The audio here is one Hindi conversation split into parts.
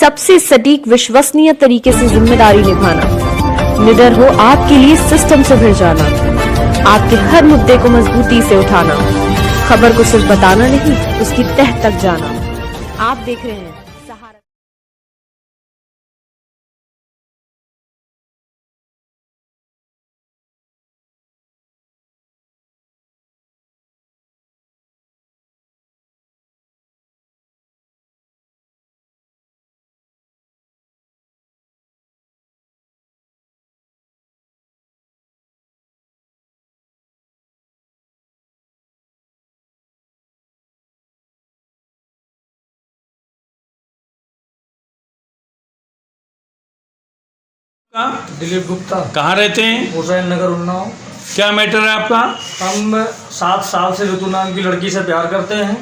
सबसे सटीक विश्वसनीय तरीके से जिम्मेदारी निभाना, निडर हो आपके लिए सिस्टम से भिड़ जाना, आपके हर मुद्दे को मजबूती से उठाना, खबर को सिर्फ बताना नहीं उसकी तह तक जाना। आप देख रहे हैं सहारा। दिलीप गुप्ता। कहाँ रहते हैं? हुसैन नगर उन्नाव। क्या मैटर है आपका? हम 7 साल से ऋतु नाम की लड़की से प्यार करते हैं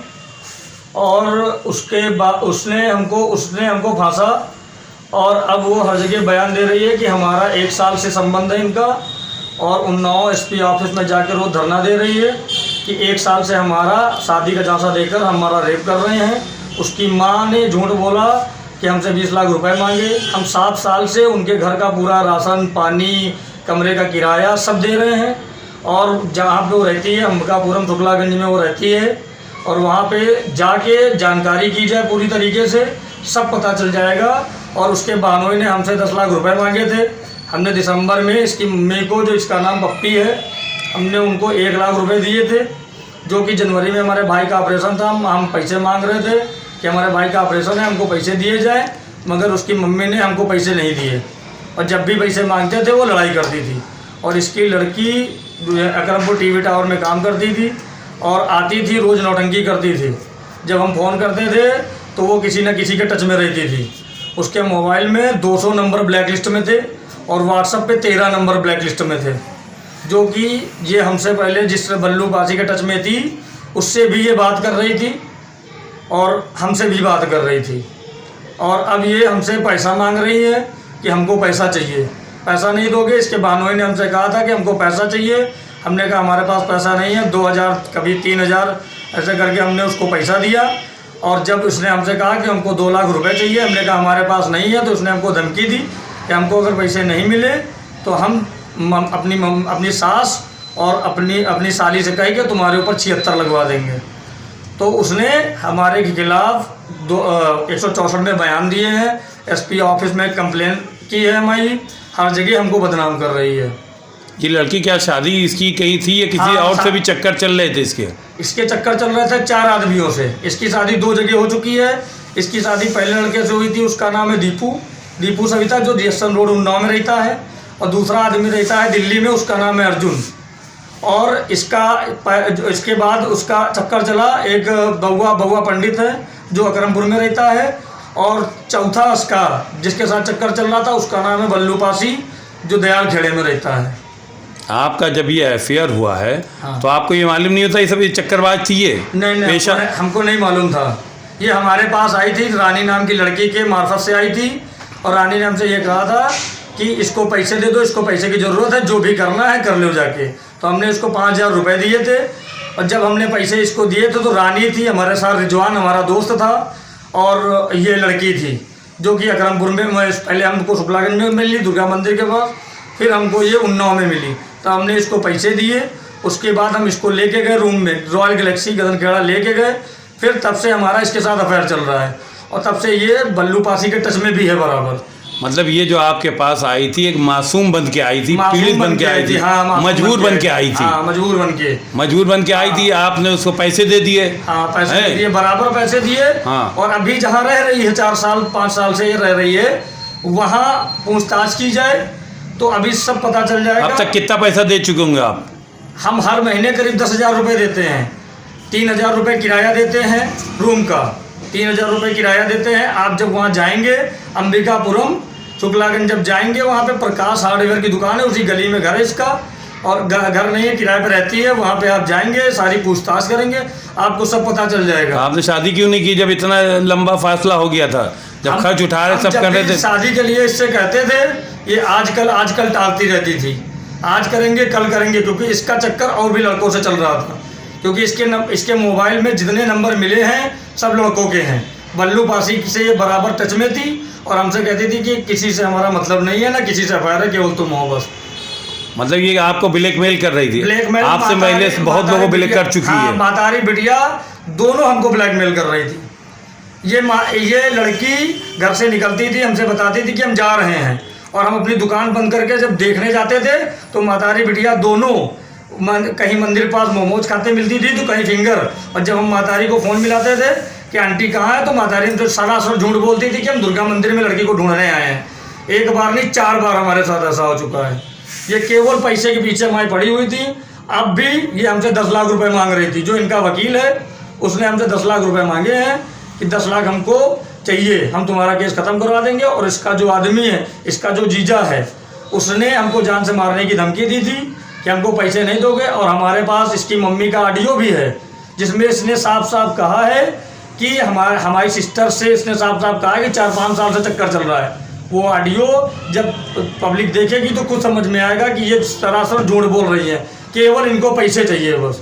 और उसके बाद उसने हमको फांसा और अब वो हर जगह बयान दे रही है कि हमारा 1 साल से संबंध है इनका, और उन्नाव एसपी ऑफिस में जाकर वो धरना दे रही है कि 1 साल से हमारा शादी का झांसा देकर हमारा रेप कर रहे हैं। उसकी माँ ने झूठ बोला कि हमसे 20 लाख रुपए मांगे। हम 7 साल से उनके घर का पूरा राशन पानी कमरे का किराया सब दे रहे हैं, और जहाँ पे वो रहती है अंबिकापुरम शुक्लागंज में वो रहती है, और वहाँ पे जाके जानकारी की जाए पूरी तरीके से, सब पता चल जाएगा। और उसके बहनोई ने हमसे 10 लाख रुपए मांगे थे। हमने दिसंबर में इसकी मम्मी को, जो इसका नाम पप्पी है, हमने उनको 1 लाख रुपए दिए थे, जो कि जनवरी में हमारे भाई का ऑपरेशन था। हम पैसे मांग रहे थे कि हमारे भाई का ऑपरेशन है, हमको पैसे दिए जाए, मगर उसकी मम्मी ने हमको पैसे नहीं दिए, और जब भी पैसे मांगते थे वो लड़ाई करती थी। और इसकी लड़की अकरमपुर टीवी टावर में काम करती थी और आती थी, रोज़ नौटंकी करती थी। जब हम फ़ोन करते थे तो वो किसी न किसी के टच में रहती थी। उसके मोबाइल में 200 नंबर ब्लैक लिस्ट में थे और व्हाट्सएप पे 13 नंबर ब्लैक लिस्ट में थे, जो कि ये हमसे पहले जिस बल्लू बासी के टच में थी उससे भी ये बात कर रही थी और हमसे भी बात कर रही थी। और अब ये हमसे पैसा मांग रही है कि हमको पैसा चाहिए, पैसा नहीं दोगे। इसके बहनोई ने हमसे कहा था कि हमको पैसा चाहिए। हमने कहा हमारे पास पैसा नहीं है। 2000 कभी 3000 ऐसे करके हमने उसको पैसा दिया, और जब उसने हमसे कहा कि हमको 2 लाख रुपए चाहिए, हमने कहा हमारे पास नहीं है, तो उसने हमको धमकी दी कि हमको अगर पैसे नहीं मिले तो हम अपनी सास और अपनी साली से कह के तुम्हारे ऊपर 76 लगवा देंगे। तो उसने हमारे के खिलाफ 164 में बयान दिए हैं, एसपी ऑफिस में कंप्लेन की है हमारी, हर जगह हमको बदनाम कर रही है। ये लड़की क्या शादी इसकी कहीं थी या किसी और से भी चक्कर चल रहे थे इसके चक्कर चल रहे थे 4 आदमियों से। इसकी शादी 2 जगह हो चुकी है। इसकी शादी पहले लड़के से हुई थी, उसका नाम है दीपू सविता, जो DSN रोड उन्नाव में रहता है, और दूसरा आदमी रहता है दिल्ली में, उसका नाम है अर्जुन। और इसके बाद उसका चक्कर चला एक बउआ पंडित है जो अकरमपुर में रहता है, और चौथा उसका जिसके साथ चक्कर चल रहा था उसका नाम है बल्लू पासी, जो दयाल खेड़े में रहता है। आपका जब ये अफेयर हुआ है, हाँ। तो आपको ये मालूम नहीं होता ये सब चक्करबाज थी? नहीं, हमको नहीं मालूम था। ये हमारे पास आई थी, रानी नाम की लड़की के मार्फत से आई थी, और रानी ने हमसे ये कहा था कि इसको पैसे दे दो, इसको पैसे की ज़रूरत है, जो भी करना है कर लो जाके। तो हमने इसको 5000 रुपये दिए थे, और जब हमने पैसे इसको दिए थे तो रानी थी हमारे साथ, रिजवान हमारा दोस्त था, और ये लड़की थी जो कि अकरमपुर में, पहले हमको शुक्लागंज में मिली दुर्गा मंदिर के पास, फिर हमको ये उन्नाव में मिली। तो हमने इसको पैसे दिए, उसके बाद हम इसको लेके गए रूम में, रॉयल गैलेक्सी गगनखेड़ा लेके गए। फिर तब से हमारा इसके साथ अफेयर चल रहा है, और तब से ये बल्लू पासी के टच में भी है बराबर। मतलब ये जो आपके पास आई थी एक मासूम बन के आई थी, पीड़ित बन के आई थी, हाँ, मजबूर बन के आई थी। हाँ, मजबूर बन के आई थी। आपने उसको पैसे दे दिए? हाँ, पैसे दे दिए, बराबर पैसे दिए। हाँ। और अभी जहाँ रह रही है 4 साल 5 साल से ये रह रही है, वहाँ पूछताछ की जाए तो अभी सब पता चल जाएगा। अब तक कितना पैसा दे चुके होंगे आप? हम हर महीने करीब 10,000 रुपये देते हैं। 3,000 रुपये किराया देते हैं रूम का, 3,000 रुपये किराया देते हैं। आप जब वहाँ जाएंगे अंबिकापुरम शुक्लागंज जब जाएंगे, वहाँ पे प्रकाश हार्डवेयर की दुकान है, उसी गली में घर है इसका, और घर नहीं है, किराए पे रहती है। वहाँ पे आप जाएंगे, सारी पूछताछ करेंगे, आपको सब पता चल जाएगा। आपने शादी क्यों नहीं की जब इतना लंबा फासला हो गया था, जब खर्च उठा रहे सब कर रहे थे? शादी के लिए इससे कहते थे, ये आजकल टालती रहती थी, आज करेंगे कल करेंगे, क्योंकि इसका चक्कर और भी लड़कों से चल रहा था, क्योंकि इसके मोबाइल में जितने नंबर मिले हैं सब लड़कों के हैं। बल्लू पासी से ये बराबर टच में थी और हमसे कहती थी कि किसी से हमारा मतलब नहीं है, ना किसी से एफआईआर है, केवल तुम हो बस। मतलब ये आपको ब्लैकमेल कर रही थी? ब्लैकमेल आपसे पहले बहुत लोगों को ब्लैक कर चुकी है। मातारी बिटिया दोनों हमको ब्लैकमेल कर रही थी। ये लड़की घर से निकलती थी, हमसे बताती थी कि हम जा रहे हैं, और हम अपनी दुकान बंद करके जब देखने जाते थे तो मातारी बिटिया दोनों कहीं मंदिर पास मोमोज खाते मिलती थी तो कहीं फिंगर। और जब हम मातारी को फ़ोन मिलाते थे कि आंटी कहाँ है, तो मातारी तो सरासर झूठ बोलती थी कि हम दुर्गा मंदिर में लड़की को ढूंढने आए हैं। एक बार नहीं 4 बार हमारे साथ ऐसा हो चुका है। ये केवल पैसे के पीछे हमारी पड़ी हुई थी। अब भी ये हमसे 10 लाख रुपए मांग रही थी। जो इनका वकील है उसने हमसे 10 लाख रुपए मांगे हैं कि 10 लाख हमको चाहिए, हम तुम्हारा केस ख़त्म करवा देंगे। और इसका जो आदमी है, इसका जो जीजा है, उसने हमको जान से मारने की धमकी दी थी कि हमको पैसे नहीं दोगे। और हमारे पास इसकी मम्मी का ऑडियो भी है जिसमें इसने साफ साफ कहा है कि हमारी सिस्टर से इसने साफ साफ कहा है कि 4-5 साल से चक्कर चल रहा है। वो ऑडियो जब पब्लिक देखेगी तो कुछ समझ में आएगा कि ये सरासर झूठ बोल रही है, केवल इनको पैसे चाहिए बस।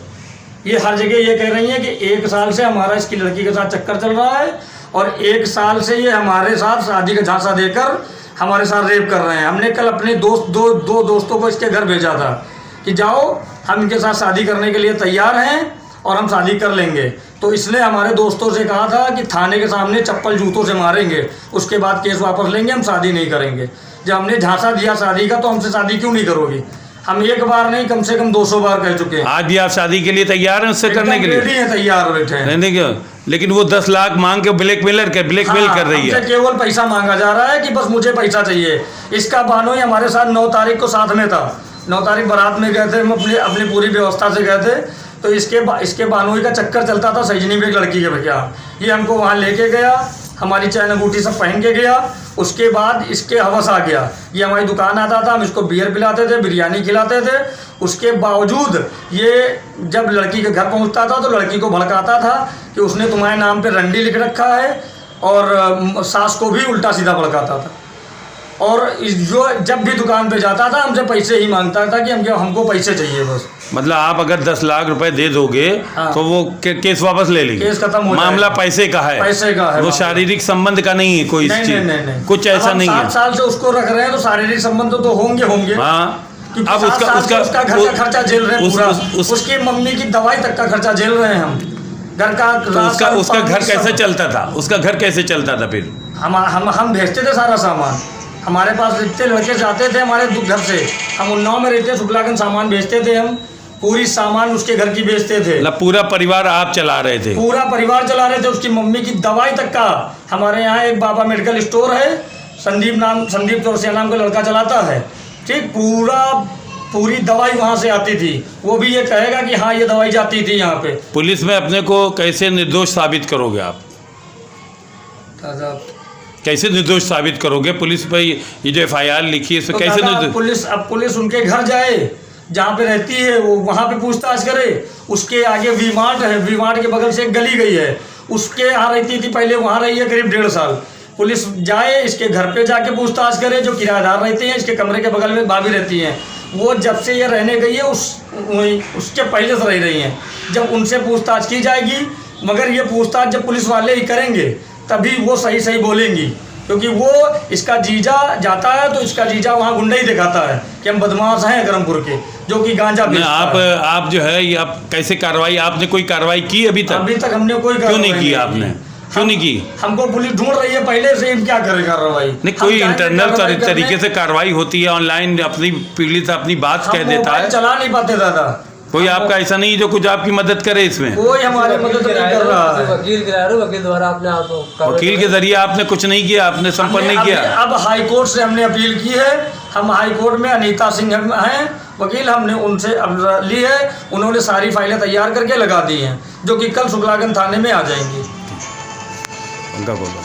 ये हर जगह ये कह रही है कि 1 साल से हमारा इसकी लड़की के साथ चक्कर चल रहा है और 1 साल से ये हमारे साथ शादी का झांसा देकर हमारे साथ रेप कर रहे हैं। हमने कल अपने दो दोस्तों को इसके घर भेजा था कि जाओ, हम इनके साथ शादी करने के लिए तैयार हैं और हम शादी कर लेंगे। तो इसने हमारे दोस्तों से कहा था कि थाने के सामने चप्पल जूतों से मारेंगे, उसके बाद केस वापस लेंगे, हम शादी नहीं करेंगे। जब हमने झांसा दिया शादी का तो हमसे शादी क्यों नहीं करोगी? हम 1 बार नहीं, कम से कम 200 बार कह चुके हैं। आज भी आप शादी के लिए तैयार हैं उससे करने के लिए? रेडी हैं, तैयार बैठे हैं। नहीं क्यों? लेकिन वो 10 लाख मांग के ब्लैकमेल कर रही है। केवल पैसा मांगा जा रहा है कि बस मुझे पैसा चाहिए। इसका बानोई हमारे साथ 9 तारीख को साथ में था। 9 तारीख बारात में गए थे, हम अपनी पूरी व्यवस्था से गए थे। तो इसके बानोई का चक्कर चलता था सजनी में एक लड़की के भैया। ये हमको वहाँ लेके गया, हमारी चैन अंगूठी सब पहन के गया। उसके बाद इसके हवस आ गया, ये हमारी दुकान आता था, हम इसको बियर पिलाते थे, बिरयानी खिलाते थे। उसके बावजूद ये जब लड़की के घर पहुँचता था तो लड़की को भड़काता था कि उसने तुम्हारे नाम पे रंडी लिख रखा है, और सास को भी उल्टा सीधा भड़काता था। और जो जब भी दुकान पे जाता था हमसे पैसे ही मांगता था कि हमको पैसे चाहिए बस। मतलब आप अगर 10 लाख रुपए दे दोगे तो वो केस वापस ले लेंगे? केस खत्म हो जाएगा। मामला पैसे का है, पैसे का है, वो शारीरिक संबंध का नहीं है कोई चीज। नहीं। कुछ ऐसा नहीं है। 7 साल से उसको रख रहे हैं तो शारीरिक संबंध तो होंगे। हाँ, अब उसका घर का खर्चा झेल रहे हैं पूरा। उसकी मम्मी की दवाई तक का खर्चा झेल रहे हैं हम। घर का उसका घर कैसे चलता था? उसका घर कैसे चलता था फिर? हम भेजते थे सारा सामान। हमारे पास इतने लड़के जाते थे हमारे घर से, हम उन्नाव में रहते, शुक्लागंज सामान बेचते थे, हम पूरी सामान उसके घर की बेचते थे। पूरा परिवार आप चला रहे थे? पूरा परिवार चला रहे थे। उसकी मम्मी की दवाई तक का, हमारे यहाँ एक बाबा मेडिकल स्टोर है, संदीप चौरसिया नाम का लड़का चलाता है, ठीक। पूरी दवाई वहाँ से आती थी। वो भी ये कहेगा कि हाँ ये दवाई जाती थी यहाँ पे। पुलिस में अपने को कैसे निर्दोष साबित करोगे आप? कैसे निर्दोष साबित करोगे? पुलिस पे ये जो FIR लिखी है इसमें कैसे निर्दोष? पुलिस उनके घर जाए जहाँ पे रहती है, वो वहाँ पे पूछताछ करे। उसके आगे वी मार्ट है, वी मार्ट के बगल से एक गली गई है, उसके यहाँ रहती थी पहले, वहाँ रही है करीब 1.5 साल। पुलिस जाए इसके घर पे जाके पूछताछ करे। जो किराएदार रहते हैं इसके कमरे के बगल में भाभी रहती हैं, वो जब से ये रहने गई है उसके पहले से रह रही हैं। जब उनसे पूछताछ की जाएगी, मगर ये पूछताछ जब पुलिस वाले ही करेंगे तभी वो सही बोलेंगी, क्योंकि वो इसका जीजा जाता है तो इसका जीजा वहाँ गुंडा ही दिखाता है कि हम बदमाश हैं गरमपुर के, जो कि गांजा बेचता है। आप जो है ये आप कैसे कार्रवाई, आपने कोई कार्रवाई की अभी तक हमने कोई क्यों नहीं की? आपने क्यों नहीं की? हमको पुलिस ढूंढ रही है पहले से, क्या करे कार्रवाई? नहीं, कोई इंटरनल तरीके से कार्रवाई होती है, ऑनलाइन अपनी पीड़ित अपनी बात कह देता है। चला नहीं पाते दादा। कोई आपका ऐसा नहीं जो कुछ आपकी मदद करे इसमें? कोई हमारी मदद नहीं कर रहा है। वकील द्वारा आपने वकील के जरिए आपने कुछ नहीं किया, आपने संपर्क नहीं किया? अब हाई कोर्ट से हमने अपील की है। हम हाई कोर्ट में अनीता सिंह हैं वकील, हमने उनसे ली है। उन्होंने सारी फाइलें तैयार करके लगा दी हैं, जो कि कल शुक्लागंज थाने में आ जाएंगी। उनका बोलो।